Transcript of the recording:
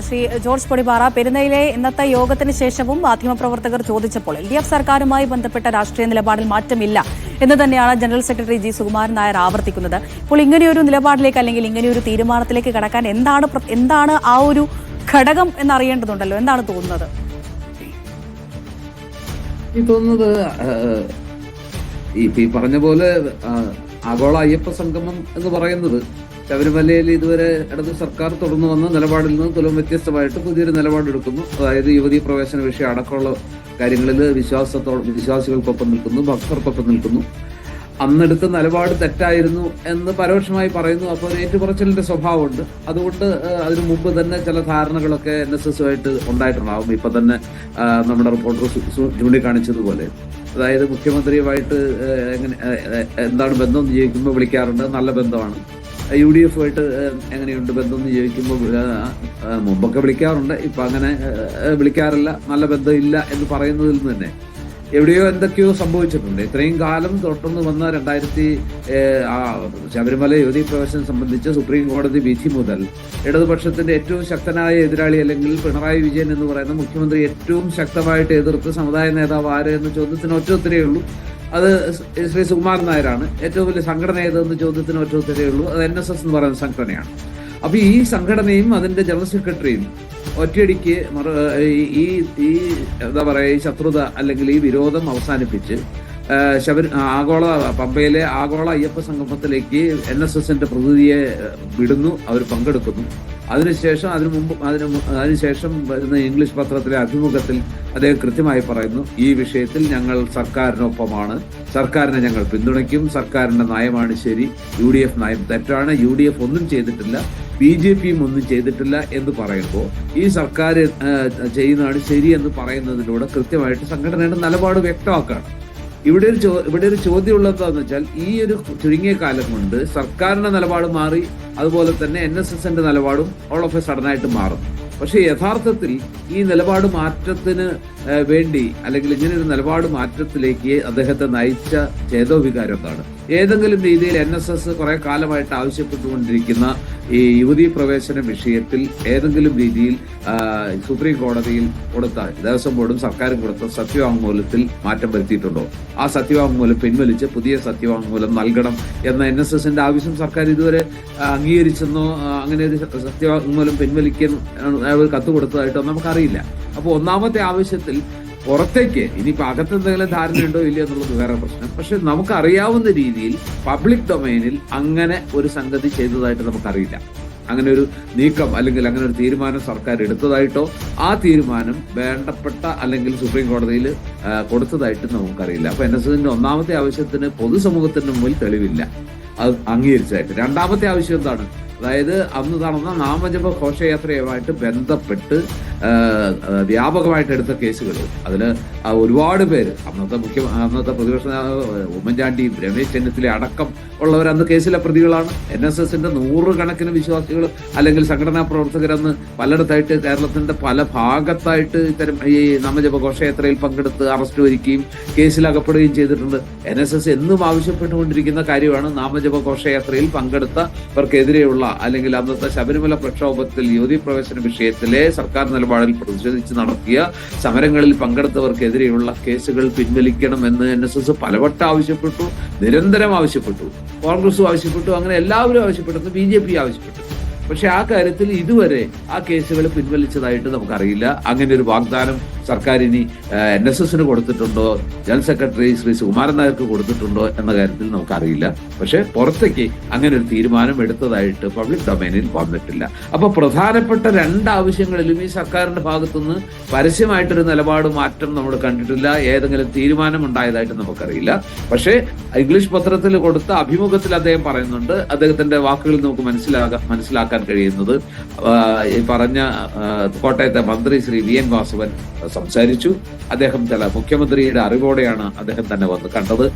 Shri George Podippara, പെരുന്നയിലെ ഇന്നത്തെ യോഗത്തിന് ശേഷവും മാധ്യമപ്രവർത്തകർ ചോദിച്ചപ്പോൾ LDF സർക്കാരുമായി ബന്ധപ്പെട്ട രാഷ്ട്രീയ നിലപാടിൽ മാറ്റമില്ല എന്ന് തന്നെയാണ് general secretary G Sukumaran Nair ആവർത്തിക്കുന്നത്. ഇപ്പോൾ ഇങ്ങനെയൊരു നിലപാടിലേക്ക് അല്ലെങ്കിൽ ഇങ്ങനെയൊരു തീരുമാനത്തിലേക്ക് കടക്കാൻ എന്താണ് ആ ഒരു ഘടകം എന്നറിയേണ്ടതുണ്ടല്ലോ. എന്താണ് തോന്നുന്നത്? ഈ പറഞ്ഞ പോലെ ആഗോള അയ്യപ്പ സംഗമം എന്ന് പറയുന്നത് ശബരിമലയിൽ ഇതുവരെ ഇടത് സർക്കാർ തുടർന്നു വന്ന നിലപാടിൽ നിന്ന് തുലം വ്യത്യസ്തമായിട്ട് പുതിയൊരു നിലപാടെടുക്കുന്നു. അതായത് യുവതീ പ്രവേശന വിഷയം അടക്കമുള്ള കാര്യങ്ങളിൽ വിശ്വാസികൾക്കൊപ്പം നിൽക്കുന്നു, ഭക്തർക്കൊപ്പം നിൽക്കുന്നു. അന്നെടുത്ത നിലപാട് തെറ്റായിരുന്നു എന്ന് പരോക്ഷമായി പറയുന്നു. അപ്പോൾ ഒരു ഏറ്റുപറച്ചിലിന്റെ സ്വഭാവമുണ്ട്. അതുകൊണ്ട് അതിനു മുമ്പ് തന്നെ ചില ധാരണകളൊക്കെ NSS ആയിട്ട് ഉണ്ടായിട്ടുണ്ടാവും. ഇപ്പൊ തന്നെ നമ്മുടെ റിപ്പോർട്ടർ ചൂണ്ടിക്കാണിച്ചതുപോലെ, അതായത് മുഖ്യമന്ത്രിയുമായിട്ട് എന്താണ് ബന്ധം എന്ന് ചോദിക്കുമ്പോൾ വിളിക്കാറുണ്ട്, നല്ല ബന്ധമാണ്. UDF ആയിട്ട് എങ്ങനെയുണ്ട് ബന്ധം എന്ന് ചോദിക്കുമ്പോൾ മുമ്പൊക്കെ വിളിക്കാറുണ്ട്, ഇപ്പൊ അങ്ങനെ വിളിക്കാറില്ല, നല്ല ബന്ധമില്ല എന്ന് പറയുന്നതിൽ നിന്ന് തന്നെ എവിടെയോ എന്തൊക്കെയോ സംഭവിച്ചിട്ടുണ്ട്. ഇത്രയും കാലം തുടർന്ന് വന്ന ശബരിമല യുവതീ പ്രവേശനം സംബന്ധിച്ച് സുപ്രീം കോടതി വിധി മുതൽ ഇടതുപക്ഷത്തിന്റെ ഏറ്റവും ശക്തനായ എതിരാളി അല്ലെങ്കിൽ പിണറായി വിജയൻ എന്ന് പറയുന്ന മുഖ്യമന്ത്രി ഏറ്റവും ശക്തമായിട്ട് എതിർത്ത് സമുദായ നേതാവ് ആര് എന്ന ചോദ്യത്തിന് ഒറ്റ ഉത്തരേ ഉള്ളൂ, അത് ശ്രീ സുകുമാരൻ നായരാണ്. ഏറ്റവും വലിയ സംഘടന ഏതെന്ന് ചോദ്യത്തിന് ഒറ്റ ഉത്തരേ ഉള്ളൂ, അത് NSS എന്ന് പറയുന്ന സംഘടനയാണ്. അപ്പൊ ഈ സംഘടനയും അതിന്റെ ജനറൽ സെക്രട്ടറിയും ഒറ്റയടിക്ക് ഈ എന്താ പറയുക, ഈ ശത്രുത അല്ലെങ്കിൽ ഈ വിരോധം അവസാനിപ്പിച്ച് പമ്പയിലെ ആഗോള അയ്യപ്പ സംഗമത്തിലേക്ക് NSSന്റെ പ്രതിനിധിയെ വിടുന്നു, അവർ പങ്കെടുക്കുന്നു. അതിനുശേഷം അതിനുശേഷം വരുന്ന ഇംഗ്ലീഷ് പത്രത്തിലെ അഭിമുഖത്തിൽ അദ്ദേഹം കൃത്യമായി പറയുന്നു, ഈ വിഷയത്തിൽ ഞങ്ങൾ സർക്കാരിനൊപ്പമാണ്, സർക്കാരിനെ ഞങ്ങൾ പിന്തുണയ്ക്കും, സർക്കാരിന്റെ നയമാണ് ശരി, UDF നയം തെറ്റാണ്, UDF ഒന്നും ചെയ്തിട്ടില്ല, BJPയും ഒന്നും ചെയ്തിട്ടില്ല എന്ന് പറയുമ്പോൾ ഈ സർക്കാർ ചെയ്യുന്നതാണ് ശരി എന്ന് പറയുന്നതിലൂടെ കൃത്യമായിട്ട് സംഘടനയുടെ നിലപാട് വ്യക്തമാക്കുകയാണ്. ഇവിടെ ഒരു ചോദ്യം ഉള്ളതെന്ന് വെച്ചാൽ, ഈ ഒരു ചുരുങ്ങിയ കാലം കൊണ്ട് സർക്കാരിന്റെ നിലപാട് മാറി, അതുപോലെ തന്നെ NSSന്റെ നിലപാടും ഓൾ ഓഫ് എ സഡനായിട്ട് മാറും. പക്ഷെ യഥാർത്ഥത്തിൽ ഈ നിലപാട് മാറ്റത്തിന് വേണ്ടി അല്ലെങ്കിൽ ഇങ്ങനൊരു നിലപാട് മാറ്റത്തിലേക്ക് അദ്ദേഹത്തെ നയിച്ച ചേതോവികാരം എന്താണ്? ഏതെങ്കിലും രീതിയിൽ NSS കുറെ കാലമായിട്ട് ആവശ്യപ്പെട്ടുകൊണ്ടിരിക്കുന്ന ഈ യുവതീ പ്രവേശന വിഷയത്തിൽ ഏതെങ്കിലും രീതിയിൽ സുപ്രീം കോടതിയിൽ കൊടുത്ത ദേവസ്വം ബോർഡും സർക്കാരും കൊടുത്ത സത്യവാങ്മൂലത്തിൽ മാറ്റം വരുത്തിയിട്ടുണ്ടോ? ആ സത്യവാങ്മൂലം പിൻവലിച്ച് പുതിയ സത്യവാങ്മൂലം നൽകണം എന്ന NSSന്റെ ആവശ്യം സർക്കാർ ഇതുവരെ അംഗീകരിച്ചെന്നോ അങ്ങനെ ഒരു സത്യവാങ്മൂലം പിൻവലിക്കാൻ കത്ത് കൊടുത്തതായിട്ടോ നമുക്കറിയില്ല. അപ്പോൾ ഒന്നാമത്തെ ആവശ്യത്തിൽ പുറത്തേക്ക് ഇനിയിപ്പോൾ അകത്തെന്തെങ്കിലും ധാരണയുണ്ടോ ഇല്ലയോ എന്നുള്ളത് വേറെ പ്രശ്നം. പക്ഷെ നമുക്കറിയാവുന്ന രീതിയിൽ പബ്ലിക് ഡൊമൈനിൽ അങ്ങനെ ഒരു സംഗതി ചെയ്തതായിട്ട് നമുക്കറിയില്ല. അങ്ങനെ ഒരു നീക്കം അല്ലെങ്കിൽ അങ്ങനെ ഒരു തീരുമാനം സർക്കാർ എടുത്തതായിട്ടോ ആ തീരുമാനം വേണ്ടപ്പെട്ട അല്ലെങ്കിൽ സുപ്രീം കോടതിയിൽ കൊടുത്തതായിട്ട് നമുക്കറിയില്ല. അപ്പൊ NSSന്റെ ഒന്നാമത്തെ ആവശ്യത്തിന് പൊതുസമൂഹത്തിന് മുമ്പിൽ തെളിവില്ല, അത് അംഗീകരിച്ചതായിട്ട്. രണ്ടാമത്തെ ആവശ്യം എന്താണ്? അതായത് അന്ന് നടന്ന നാമജപ ഘോഷയാത്രയുമായിട്ട് ബന്ധപ്പെട്ട് വ്യാപകമായിട്ട് എടുത്ത കേസുകൾ, അതിൽ ഒരുപാട് പേര് അന്നത്തെ പ്രതിപക്ഷ ഉമ്മൻചാണ്ടിയും രമേശ് ചെന്നിത്തല അടക്കം ഉള്ളവർ അന്ന് കേസിലെ പ്രതികളാണ്. NSSന്റെ നൂറുകണക്കിന് വിശ്വാസികൾ അല്ലെങ്കിൽ സംഘടനാ പ്രവർത്തകരന്ന് പലയിടത്തായിട്ട് കേരളത്തിന്റെ പല ഭാഗത്തായിട്ട് ഇത്തരം ഈ നാമജപ ഘോഷയാത്രയിൽ പങ്കെടുത്ത് അറസ്റ്റ് വരികയും കേസിലകപ്പെടുകയും ചെയ്തിട്ടുണ്ട്. NSS എന്നും ആവശ്യപ്പെട്ടുകൊണ്ടിരിക്കുന്ന കാര്യമാണ് നാമജപ ഘോഷയാത്രയിൽ പങ്കെടുത്തവർക്കെതിരെയുള്ള അല്ലെങ്കിൽ അന്നത്തെ ശബരിമല പ്രക്ഷോഭത്തിൽ യുവതീ പ്രവേശന വിഷയത്തിലെ സർക്കാർ നിലപാടിൽ പ്രതിഷേധിച്ച് നടത്തിയ സമരങ്ങളിൽ പങ്കെടുത്തവർക്കെതിരെയുള്ള കേസുകൾ പിൻവലിക്കണമെന്ന് NSS പലവട്ടം ആവശ്യപ്പെട്ടു, നിരന്തരം ആവശ്യപ്പെട്ടു. കോൺഗ്രസും ആവശ്യപ്പെട്ടു, അങ്ങനെ എല്ലാവരും ആവശ്യപ്പെട്ടു, BJP ആവശ്യപ്പെട്ടു. പക്ഷെ ആ കാര്യത്തിൽ ഇതുവരെ ആ കേസുകൾ പിൻവലിച്ചതായിട്ട് നമുക്കറിയില്ല. അങ്ങനെ ഒരു വാഗ്ദാനം സർക്കാർ ഇനി NSSന് കൊടുത്തിട്ടുണ്ടോ, ജനറൽ സെക്രട്ടറി ശ്രീ സുകുമാരൻ നായർക്ക് കൊടുത്തിട്ടുണ്ടോ എന്ന കാര്യത്തിൽ നമുക്കറിയില്ല. പക്ഷെ പുറത്തേക്ക് അങ്ങനെ ഒരു തീരുമാനം എടുത്തതായിട്ട് പബ്ലിക് ഡൊമൈനിൽ വന്നിട്ടില്ല. അപ്പൊ പ്രധാനപ്പെട്ട രണ്ട് ആവശ്യങ്ങളിലും ഈ സർക്കാരിന്റെ ഭാഗത്തുനിന്ന് പരസ്യമായിട്ടൊരു നിലപാട് മാറ്റം നമ്മൾ കണ്ടിട്ടില്ല, ഏതെങ്കിലും തീരുമാനം ഉണ്ടായതായിട്ട് നമുക്കറിയില്ല. പക്ഷേ ഇംഗ്ലീഷ് പത്രത്തിൽ കൊടുത്ത അഭിമുഖത്തിൽ അദ്ദേഹം പറയുന്നുണ്ട്, അദ്ദേഹത്തിന്റെ വാക്കുകളിൽ നമുക്ക് മനസ്സിലാക്കാൻ കഴിയുന്നത്, ഈ പറഞ്ഞ കോട്ടയത്തെ മന്ത്രി ശ്രീ VN വാസവൻ സംസാരിച്ചു. അദ്ദേഹം മുഖ്യമന്ത്രിയുടെ അറിവോടെയാണ് അദ്ദേഹം തന്നെ വന്ന് കണ്ടത്.